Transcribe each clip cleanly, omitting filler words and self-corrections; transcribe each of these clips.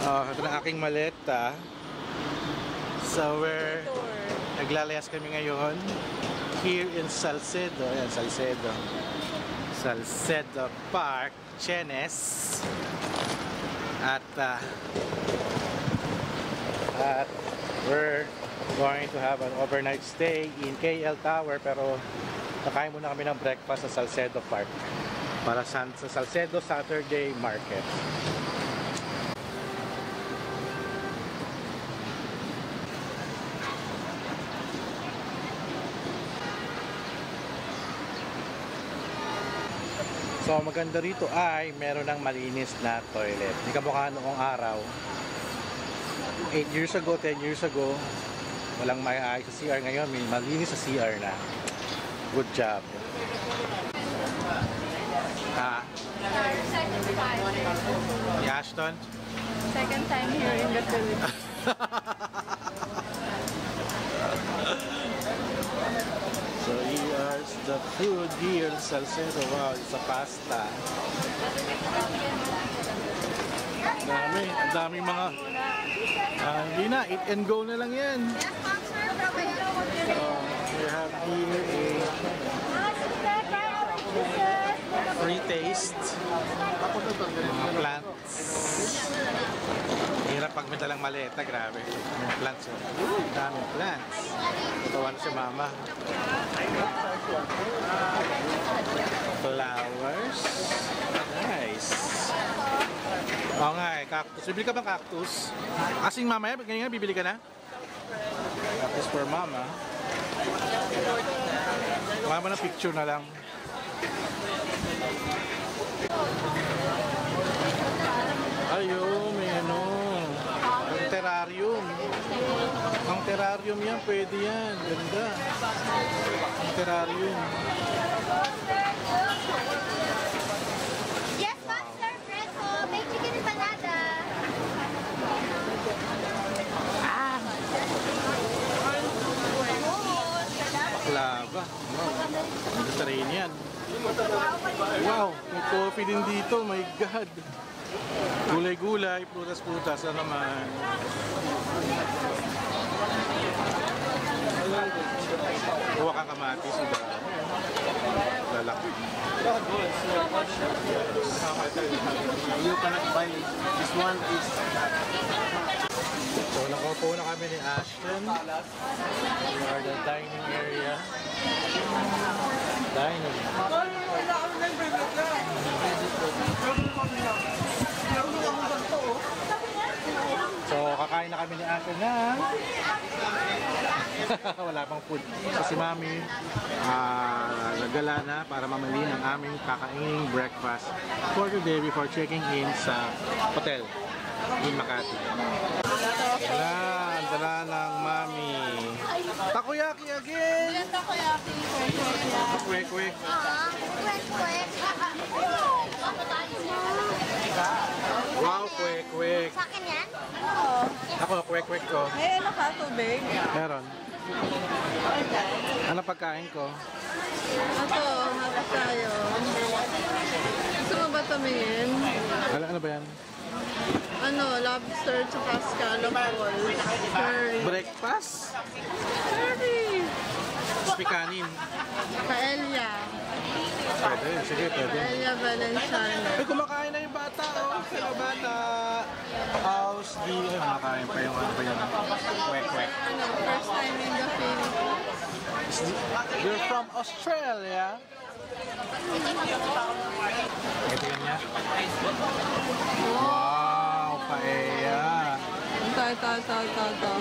Ito na aking maleta. So naglalayas kami ngayon here in Salcedo. Ayan, Salcedo Park, Chenes. At we're going to have an overnight stay in KL Tower, pero nakain muna kami ng breakfast sa Salcedo Park para sa Salcedo Saturday Market. So maganda rito ay meron ng malinis na toilet. Hindi ka mukha noong araw 8 years ago, 10 years ago, walang may-ayos sa CR. Ngayon may malinis sa CR na. Good job. Ni Ashton? Second time here in the Philippines. So here's the food here in Salcedo. Wow, it's a pasta. Ang daming mga hindi na, eat and go na lang yan. So we have here a free taste mga plants. Hirap pag may dalang maleta, grabe. May plants yun. Daming plants. Tutuwa na si mama. Flowers. Nice. Oo nga eh, cactus. Bibili ka bang cactus? Asing mamaya, ganyan nga, bibili ka na? Cactus for mama. Mama na picture na lang. Ayun, may ano. Ang terrarium. Ang terrarium yan, pwede yan. Ganda. Ang terrarium. Yes, Monster Preso. May chicken empanada. Baklava. Gusto rin yan. Wow, may coffee din dito. My God. Gulay-gulay, prutas-prutas na naman. Kuha ka kamatis. Lalaki. You cannot buy this one is. So nakaupo na kami ni Ashton. We are the dining area. Dining. So kakain na kami ni Ashton na wala pang food. So si Mami nagala na para mamali ng aming kakainin breakfast for today before checking in sa hotel in Makati. Wala, ang dala ng Mami. Takoyaki again! Yan takoyaki. Quick. Quick. Wow, quick. Sa akin yan? Oo. Ako, quick ko. May ano ka, tubig? Meron. Ano pagkain ko? Ito, hapos tayo. Gusto mo ba tumingin? Ano ba yan? Ano, lobster tsaka scallop balls. Curry. Breakfast? Curry! Spikanin. Paella. Pwede, sige, pwede. Paella Valenciano. Ay, kumakain na yung bata, oh. Sino bata? House D. Ay, kumakain pa yung ano pa yan. Quick. Ano, first time in the Philippines. You're from Australia? Ito yan niya. Wow, paella. Ito.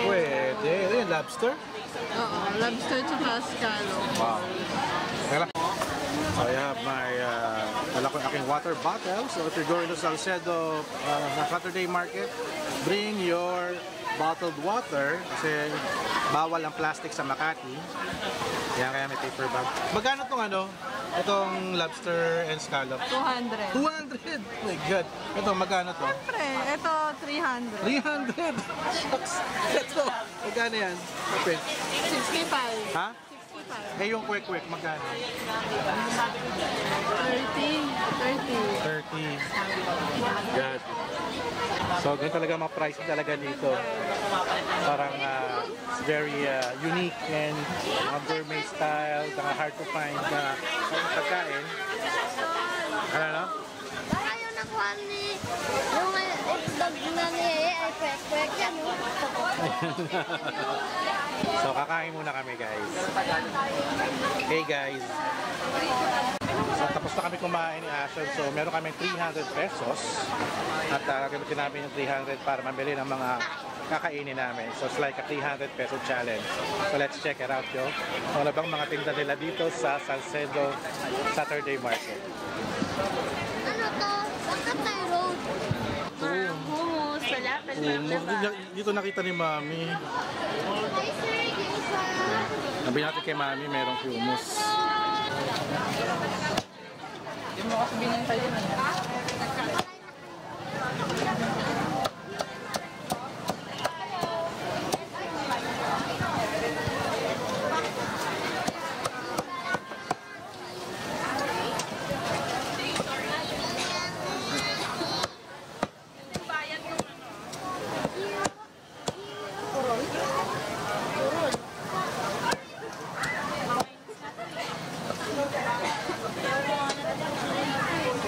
Pwede. Ito yung lobster? Oo, lobster tsaka scallop. Wow. So I have my aking water bottle. So if you're going to Salcedo Saturday Market, bring your bottled water kasi bawal ang plastic sa Makati. Kaya may paper bag. Magkano tong ano? Itong lobster and scallop? 200. 200! Oh my God! Ito, magkano to? Siyempre, ito 300. 300! Shucks! Ito, magkano yan? Okay. 65. Ha? 65. Eh, yung quick, magkano? 30. 30. God. So, ganun talaga mga pricing talaga dito. Parang very unique and gourmet style, hard to find na pagkain. Ano? Baka yung nakuha ni yung itlog na niya ay kwek-kwek yan. So, kakain muna kami, guys. Hey, guys. So, tapos na kami kumain ni Ashton. So, meron kami 300 pesos. At gamitin namin yung 300 para mabili ng mga kakainin namin. So, it's like a 300 peso challenge. So, let's check it out, yo. Ano bang mga tinda nila dito sa Salcedo Saturday Market? Ano to? Bakit tayo road? Hummus, falafel, Dito nakita ni Mami. Ay, sir, yung sa... Sabi natin kay Mami, merong hummus. Hindi mo kasi binintay yun.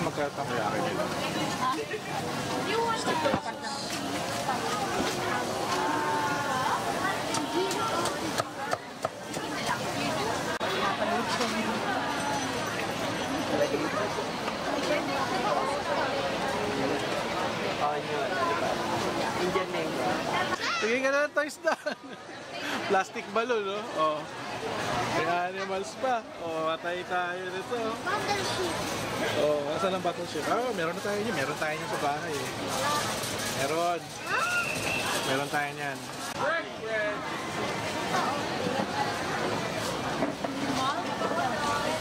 Magkatakoyaki nila. Indian mango. Tingin ka na ng toys na. Plastic balloon, no? Oh. May animals pa. Oh, matay tayo nito. Battleship. Oh, asan ang battleship? Oh, meron na tayo niyan. Meron tayo niyan sa bahay eh. Meron. Meron tayo niyan.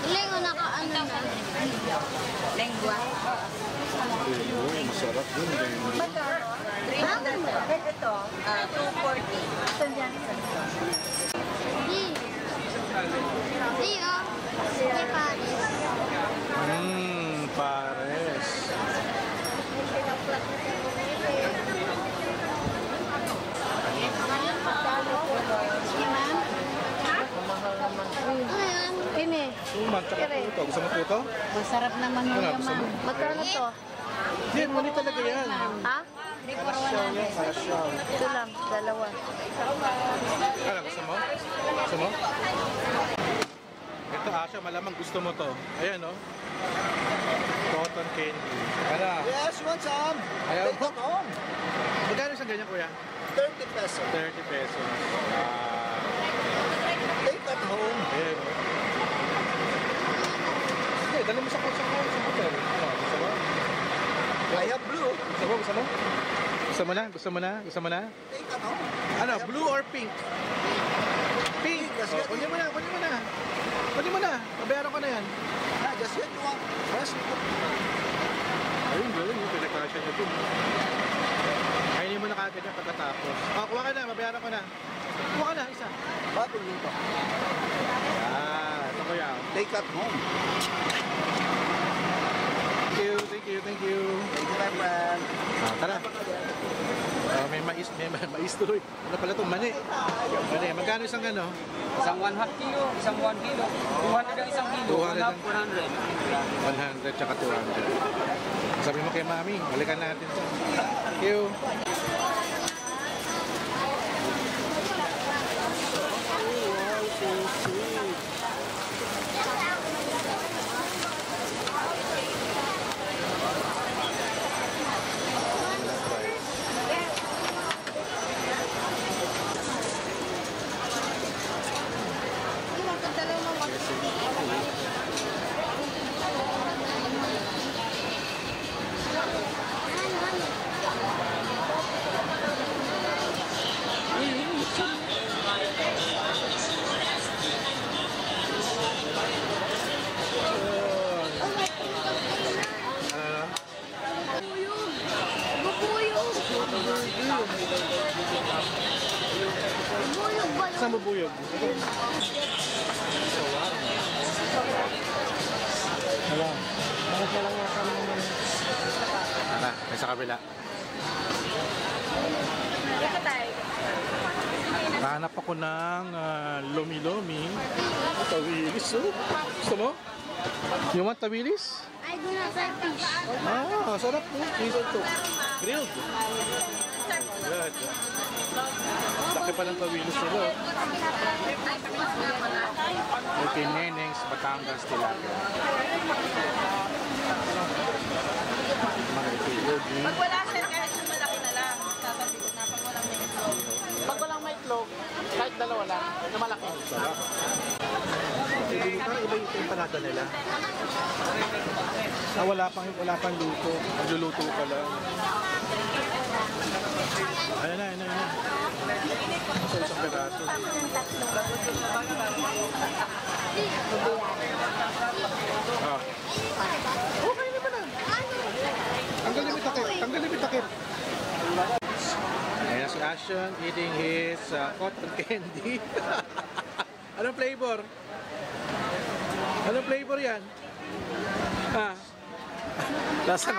Ilang ko naka-ano na. Lengua. Uy, masarap dun. Bakit mo? Ito, 240. Di. Di, oh. Di, Paris. Pares. Sige, ma'am. Ano yan? Ini. Suman, tsaka puto. Gusto mo puto? Masarap naman Ano, yun, gusto mo? ma'am. Magkano to? Hindi, mali talaga yan. Ha? Kasyaw yan, kasyaw. Ito lang, dalawa. Ano, gusto mo? Gusto mo? Ito, Asha, malamang gusto mo to. Ayan, no? Cotton candy. Ano? Yes, you want some? Ayaw Take mo? it home. Magkano isang ganyan, kuya? 30 pesos. 30 pesos. Take it home. Ayan, no? Sige, dali mo sa hotel. Ano, gusto mo? I have blue. Gusto mo? Gusto mo? Gusto mo na? Gusto mo na? Gusto mo na? Take it home. Ano, blue or pink? Pink! Yes, Oh, yes. kunin mo na, kunin mo na. Kunin mo na. Pabayaran ko na yan. Ah, just get one. Yes. Ayun, galing. Pinagkasya niya ito. Kainin mo na kagad yan pagkatapos. Oh, kuha ka na. Mabayaran ko na. Kuha ka na, isa. Bago nito. Ito ko yan. Take it home. Thank you, thank you, thank you. Thank you, my friend. Tara. May mais tuloy. Ano pala itong mani? Mani, magkano isang ano? Isang 1/2 kilo, isang 1 kilo. 200 ang isang kilo, 200 400. 100 tsaka 200. Sabi mo kay Mami, balikan natin ito. Thank you. Bubuyog ba yun? Saan bubuyog? kabila. Dito tayo. Hanap ako ng lomi-lomi. Tawilis, oh. Gusto mo? You want tawilis? I do not like fish. Ah, sarap po. Cheese ito. Grilled. Good. Laki pa ng tawilis nila. Oh. Okay, Neneng's Batangas Tilapia. Pag wala sir, kahit yung malaki na lang. Tatabi ko na pag walang may itlog. Pag walang may itlog, kahit dalawa lang, na malaki. Sarap. Iba yung panata nila. Wala pang luto. Magluluto pa lang. Ayun na. Sa isang peraso. Ah. Okay naman na. Tanggalin mo takip. Ayan si Ashton eating his cotton candy. Anong flavor? Anong flavor yan? Ha? Lasang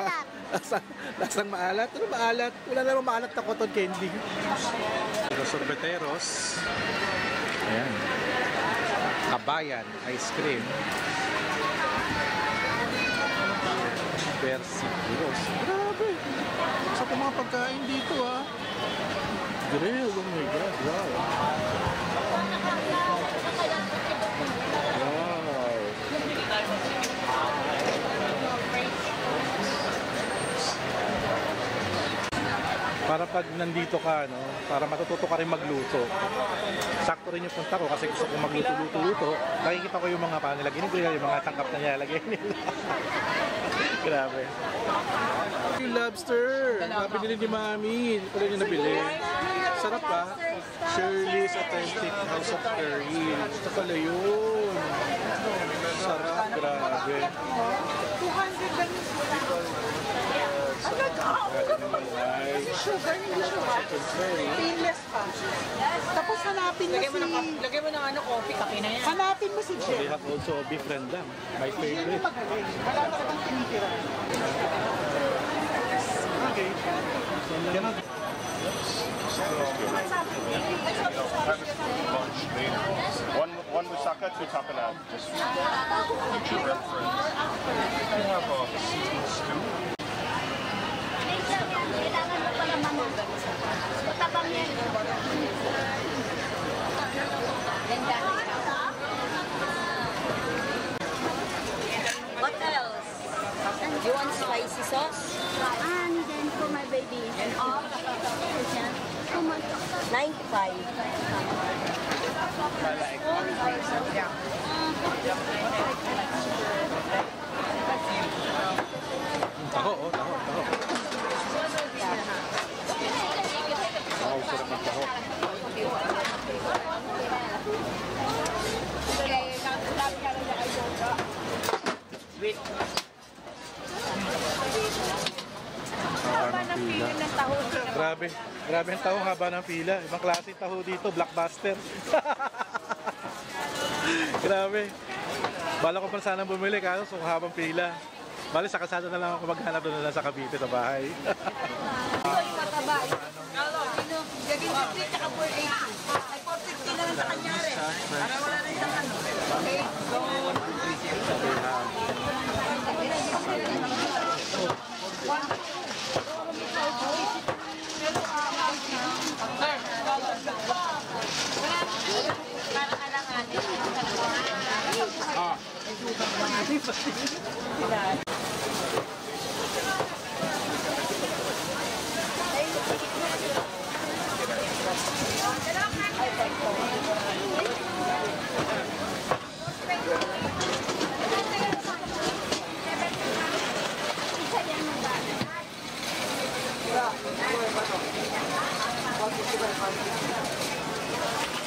maalat? Ano maalat? Wala namang maalat na cotton candy. Los sorbeteros. Ayan. Kabayan ice cream. Persiguros. Grabe. Sa mga pagkain dito ah. Grill. Oh my God. Wow. Para pag nandito ka, no, para matututo ka rin magluto. Sakto rin yung punta ko kasi gusto ko magluto-luto-luto. Nakikita ko yung mga paano nila ginigrill, yung mga tangkap na nilalagay nila. Grabe. Yung lobster! Nabili ni Mami. Hindi ko rin yung nabili. Sarap pa. Shirley's Authentic House of Curry. Gusto pala yun. Sarap. Grabe. 200 lang yung sugar, hindi sugar. Painless pa. Tapos hanapin mo lagay mo ng coffee, kape na yan. Hanapin mo si Jen. They have also a beef rendang. My favorite. Wala na kitang tinitira. Okay. Cannot. Lunch later. One moussaka, two tapenade. Just future reference. We have a seafood stew. Kailangan mo pala manong. Matabang yan. What else? You want spicy sauce? And then for my baby. And all. How much? 95. Taho, oh, taho. Wow, sarap ng taho. Wait. Haba ng pila. Grabe ang taho, haba ng pila. Ibang klase taho dito, blockbuster. Grabe. Bala ko pa sana bumili, kaso so habang pila. Bali sa kasada na lang ako maghanap doon na lang sa Cavite sa bahay. Ito yung mataba. Gaging 50 tsaka 480. Ay 450 na lang sa kanya rin. Para wala rin siyang ano. Okay?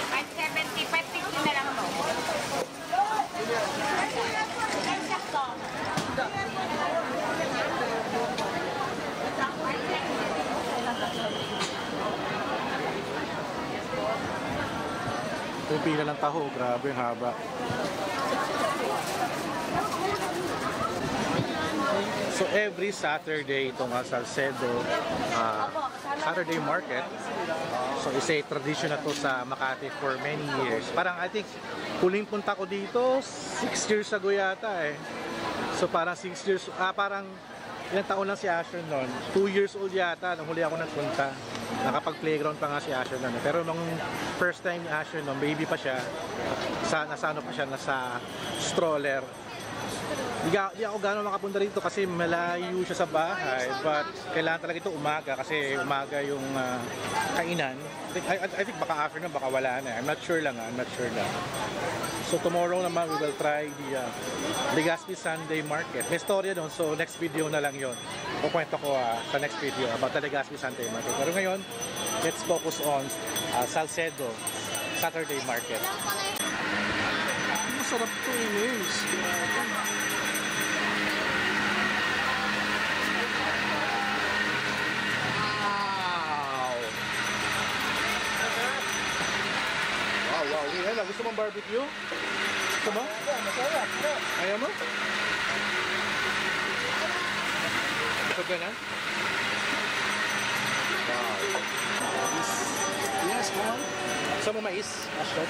At 75, 50 na lang mo. Yung pila ng taho, grabe ang haba. So every Saturday itong Salcedo Saturday Market. So isa tradition na to sa Makati for many years. Parang I think huling punta ko dito 6 years ago yata eh. So parang 6 years, parang ilang taon lang si Asher noon. 2 years old yata nung huli ako nagpunta. Nakapag-playground pa nga si Asher noon. Pero nung first time ni Asher noon, baby pa siya. Nasa stroller. Di ako gano'n makapunta dito kasi malayo siya sa bahay, but kailangan talaga ito umaga kasi umaga yung kainan. I think baka afternoon, baka wala na. I'm not sure lang. So tomorrow naman we will try the Legazpi Sunday Market. May storya doon, so next video na lang yon. Kukwento ko sa next video about the Legazpi Sunday Market. Pero ngayon, let's focus on Salcedo Saturday Market. Masarap to Ines. Wow. Yan, gusto mong barbecue? Gusto mo? Ayaw mo? Gusto ka na? Wow. Yes, come on. Gusto mo mais? Ashot?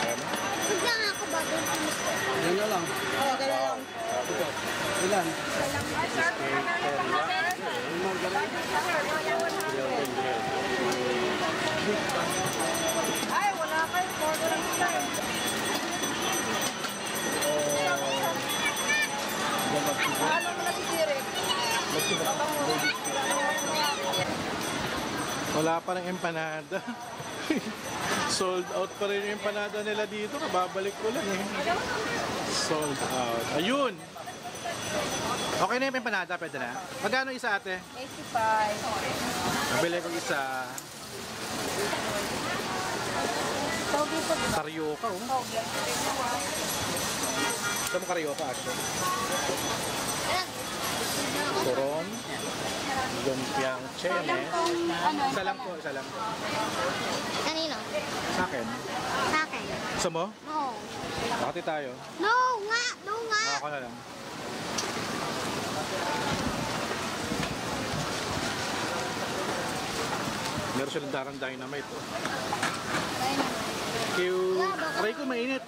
Ayaw mo? Sige nga ako bago. Yan na lang. Ilan? Ay, wala kayo. Order lang tayo. Ano mo na si Derek? Wala pa ng empanada. Sold out pa rin yung empanada nila dito. Babalik ko lang eh. Sold out. Ayun! Okay na yung empanada, pwede na. Magkano isa ate? 85. Nabili ko isa. Karyoka oh. Saan mo karyoka actually? Turon. Lumpiang chenes. Isa lang po, isa lang. Kanino? Sa akin. Sa akin. Gusto mo? No. Bakit tayo? No nga. Ako na lang. Meron silang darang dynamite oh. Aray ko mainit.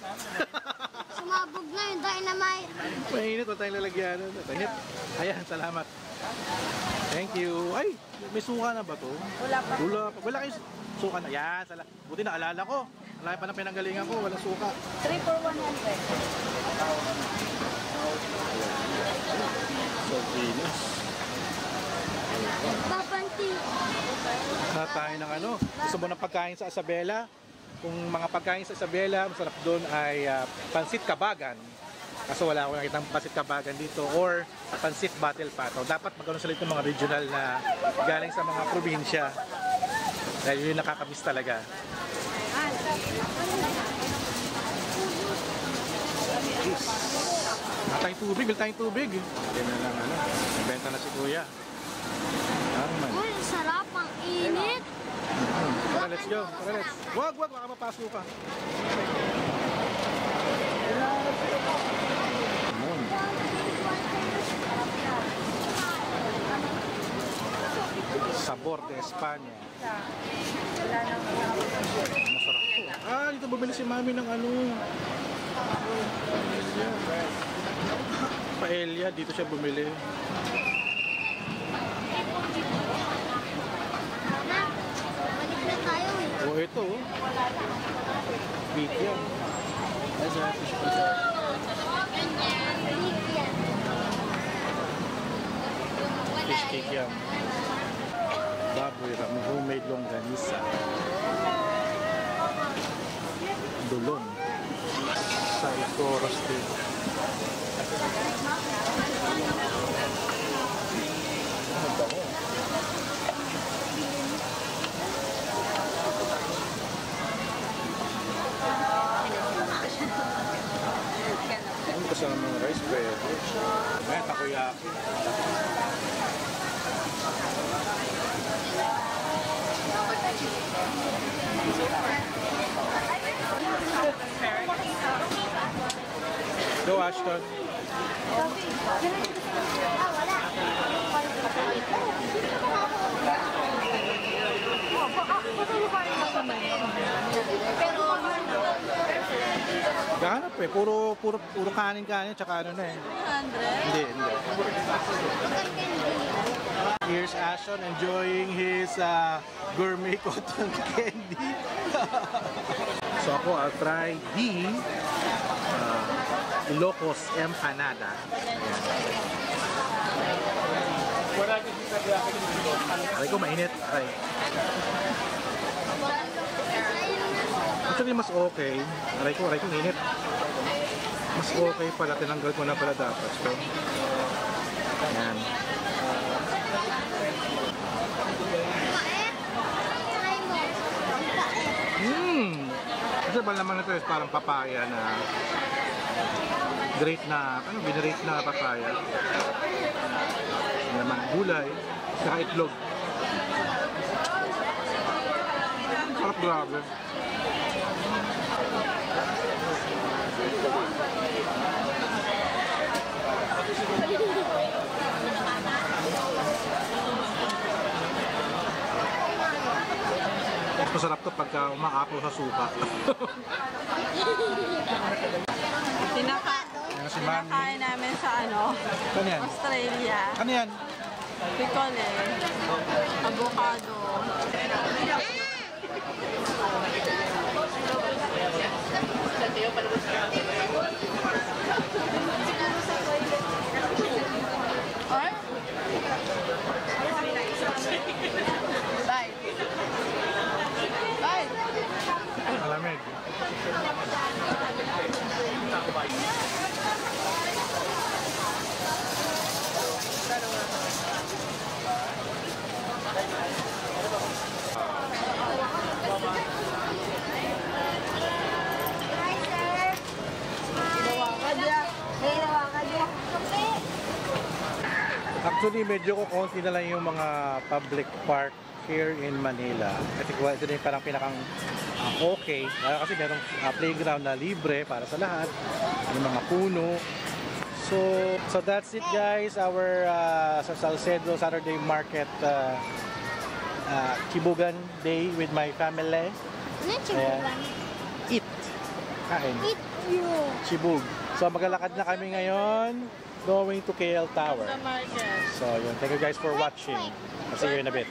Sumabog na yung dynamite. Mainit, wala tayong lalagyan. Mainit. Ayan, salamat. Thank you. Ay, may suka na ba to? Wala pa. Wala kayo suka na. Ayan, buti naalala ko. Wala pa ng pinanggalingan ko, walang suka. 3 for 100. So, Venus. Papanti. Tayo ng ano. Gusto mo ng pagkain sa Isabela? Kung mga pagkain sa Isabela, masarap doon ay pansit kabagan. Kaso wala akong nakitang pansit kabagan dito or pansit battle pato. Dapat magkaroon sila itong mga regional na galing sa mga probinsya. Dahil yun nakakamiss talaga. Yes. Tayong tubig, bil tayong tubig. Yan na lang ano. Nabenta na si Kuya. Arman. Uy, sarap ang init. Tara, let's go. Tara, let's. Wag, baka mapasok ka. Sabor de España. Masarap to. Dito bumili si Mami ng ano. Paella. Dito siya bumili. Balik na tayo eh. Oh, ito oh. Beef yan. Fish cake yan. Baboy ram, homemade longganisa. Dulong. Sa ito, roasted. Ang kasama ng rice bread. May takoyaki. Go, Ashton. Gahanap eh. Puro kanin, tsaka ano na eh. 300? Hindi. Here's Ashton enjoying his gourmet cotton candy. So ako, I'll try the Ilocos Empanada. Aray ko, mainit. Aray. Actually, mas okay. Aray ko, mainit. Mas okay pala. Tinanggal ko na pala dapat. So, yan. Kasi ba naman ito is parang papaya na binirate na papaya. Yan naman, gulay, saka itlog. Sarap, grabe. Mas masarap to pagka umaapaw sa suka. Kinakain namin sa Ano yan? Australia. Ano yan? Picole, avocado. Ay? Bye. Malamig. Actually, medyo kukunti na lang yung mga public park here in Manila. Kasi ito na yung parang pinakang okay. Kasi merong playground na libre para sa lahat. Yung mga puno. So that's it guys. Our sa Salcedo Saturday Market Chibugan Day with my family. Ano yung chibugan? Eat. Kain. Eat you. Chibug. So maglalakad na kami ngayon going to KL Tower. Sa market. So yun. Thank you guys for watching. I'll see you in a bit.